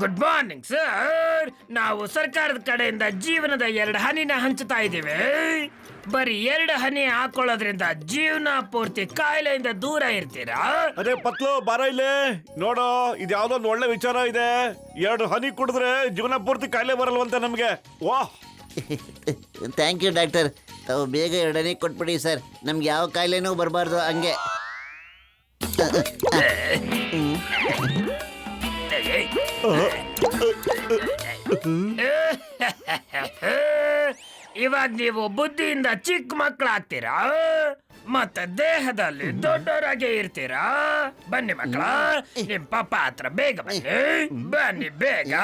Good morning sir. ನಾವು ಸರ್ಕಾರದ ಕಡೆಯಿಂದ ಜೀವನದ 2 ಹನಿನ ಹಂಚ್ತಾ ಇದ್ದೀವಿ. ಬರೀ 2 ಹನಿ ಹಾಕೊಳ್ಳೋದ್ರಿಂದ ಜೀವನ ಪೂರ್ತಿ ಕಾಯಿಲೆಯಿಂದ ದೂರ ಇರ್ತೀರಾ. ಅದೇ ಪತ್ಲು ಬಾರ ಇಲ್ಲಿ ನೋಡು, ಇದು ಯಾವ್ದೋ ಒಂದು ಒಳ್ಳೆ ವಿಚಾರ ಇದೆ. 2 ಹನಿ ಕುಡಿದ್ರೆ ಜೀವನ ಪೂರ್ತಿ ಕಾಯಿಲೆ ಬರಲ್ವಂತೆ ನಮ್ಗೆ. ವಾಹ್, ಥ್ಯಾಂಕ್ ಯು ಡಾಕ್ಟರ್. ತಾವು ಬೇಗ 2 ಹನಿ ಕೊಟ್ಬಿಡಿ ಸರ್, ನಮ್ಗೆ ಯಾವ ಕಾಯಿಲೆನೂ ಬರಬಾರ್ದು ಹಂಗೆ. ಇವಾಗ ನೀವು ಬುದ್ಧಿಯಿಂದ ಚಿಕ್ಕ ಮಕ್ಕಳಾಗ್ತೀರಾ, ಮತ್ತೆ ದೇಹದಲ್ಲಿ ದೊಡ್ಡವರಾಗೆ ಇರ್ತೀರಾ. ಬನ್ನಿ ಮಕ್ಕಳ, ನಿಮ್ ಪಾಪ ಹತ್ರ ಬೇಗ ಬನ್ನಿ ಬೇಗ.